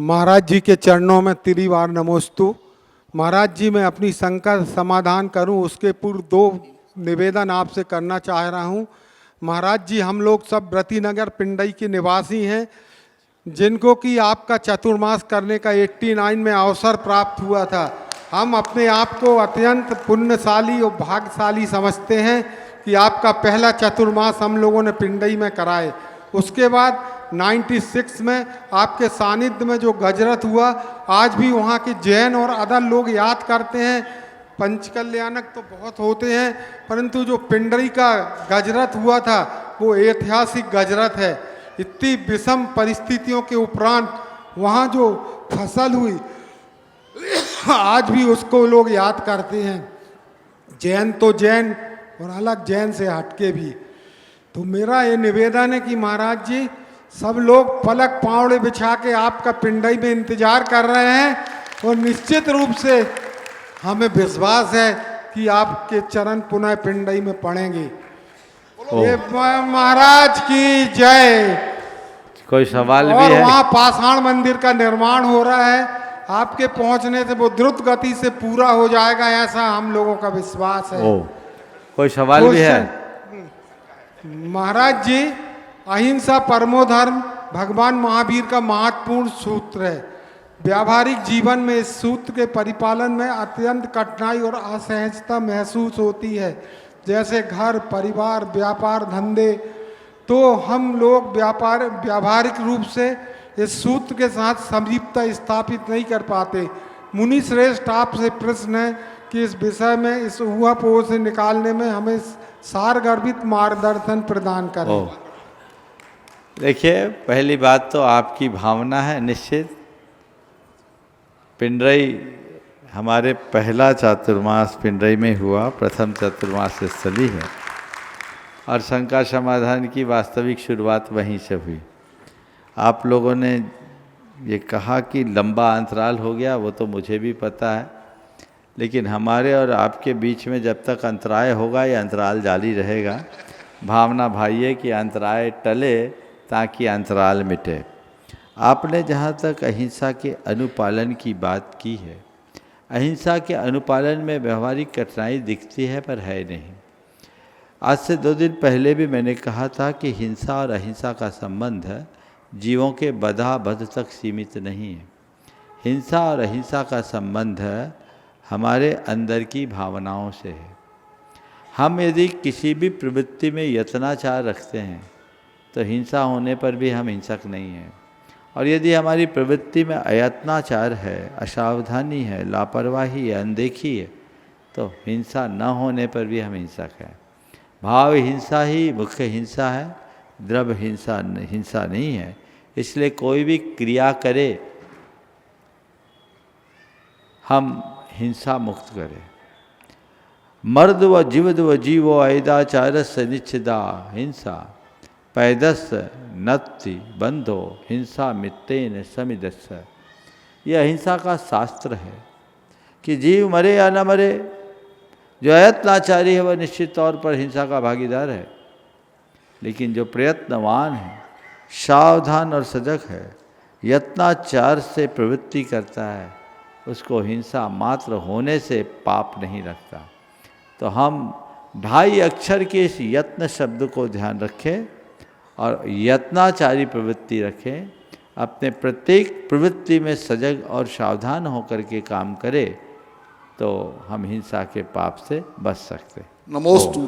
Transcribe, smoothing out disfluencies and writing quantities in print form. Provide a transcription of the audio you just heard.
महाराज जी के चरणों में त्रिवार नमोस्तु। महाराज जी, मैं अपनी शंका समाधान करूं उसके पूर्व दो निवेदन आपसे करना चाह रहा हूं। महाराज जी, हम लोग सब व्रतीनगर पिंडई के निवासी हैं, जिनको कि आपका चतुर्मास करने का 89 में अवसर प्राप्त हुआ था। हम अपने आप को अत्यंत पुण्यशाली और भाग्यशाली समझते हैं कि आपका पहला चतुर्मास हम लोगों ने पिंडई में कराए। उसके बाद 96 में आपके सानिध्य में जो गजरत हुआ, आज भी वहाँ के जैन और अदर लोग याद करते हैं। पंचकल्याणक तो बहुत होते हैं, परंतु जो पिंडई का गजरत हुआ था वो ऐतिहासिक गजरत है। इतनी विषम परिस्थितियों के उपरांत वहाँ जो फसल हुई आज भी उसको लोग याद करते हैं, जैन तो जैन और अलग जैन से हटके भी। तो मेरा ये निवेदन है कि महाराज जी, सब लोग पलक पावड़े बिछा के आपका पिंडई में इंतजार कर रहे हैं और निश्चित रूप से हमें विश्वास है कि आपके चरण पुनः पिंडई में पड़ेंगे। ये महाराज की जय। कोई सवाल भी और है? वहाँ पाषाण मंदिर का निर्माण हो रहा है, आपके पहुंचने से वो द्रुत गति से पूरा हो जाएगा, ऐसा हम लोगों का विश्वास है। कोई सवाल भी है? महाराज जी, अहिंसा परमो धर्म भगवान महावीर का महत्वपूर्ण सूत्र है। व्यावहारिक जीवन में इस सूत्र के परिपालन में अत्यंत कठिनाई और असहजता महसूस होती है, जैसे घर, परिवार, व्यापार, धंधे। तो हम लोग व्यावहारिक रूप से इस सूत्र के साथ समीपता स्थापित नहीं कर पाते। मुनि श्रेष्ठ, आपसे प्रश्न है कि इस विषय में, इस ऊहापोह से निकालने में हमें सारगर्भित मार्गदर्शन प्रदान करें। देखिए, पहली बात तो आपकी भावना है निश्चित। पिंडई हमारे पहला चातुर्मास पिंडई में हुआ, प्रथम चातुर्मास स्थली है और शंका समाधान की वास्तविक शुरुआत वहीं से हुई। आप लोगों ने ये कहा कि लंबा अंतराल हो गया, वो तो मुझे भी पता है, लेकिन हमारे और आपके बीच में जब तक अंतराय होगा ये अंतराल जारी रहेगा। भावना भाई है कि अंतराय टले ताकि अंतराल मिटे। आपने जहाँ तक अहिंसा के अनुपालन की बात की है, अहिंसा के अनुपालन में व्यवहारिक कठिनाई दिखती है पर है नहीं। आज से 2 दिन पहले भी मैंने कहा था कि हिंसा और अहिंसा का संबंध जीवों के बधा-बध तक सीमित नहीं है। हिंसा और अहिंसा का संबंध हमारे अंदर की भावनाओं से है। हम यदि किसी भी प्रवृत्ति में यत्नाचार रखते हैं तो हिंसा होने पर भी हम हिंसक नहीं हैं, और यदि हमारी प्रवृत्ति में अयत्नाचार है, असावधानी है, लापरवाही है, अनदेखी है, तो हिंसा न होने पर भी हम हिंसक हैं। भाव हिंसा ही मुख्य हिंसा है, द्रव्य हिंसा नहीं है। इसलिए कोई भी क्रिया करे हम हिंसा मुक्त करें। मर्द व जीवद व जीवो ऐदाचारस निच्छिदा हिंसा पैदस नत्ति बंधो हिंसा मित्तेन समिदस्स। यह अहिंसा का शास्त्र है कि जीव मरे या न मरे, जो अयत्नाचारी है वह निश्चित तौर पर हिंसा का भागीदार है, लेकिन जो प्रयत्नवान है, सावधान और सजग है, यत्नाचार से प्रवृत्ति करता है, उसको हिंसा मात्र होने से पाप नहीं लगता। तो हम 2.5 अक्षर के इस यत्न शब्द को ध्यान रखें और यत्नाचारी प्रवृत्ति रखें। अपने प्रत्येक प्रवृत्ति में सजग और सावधान होकर के काम करें तो हम हिंसा के पाप से बच सकते हैं। नमोस्तु।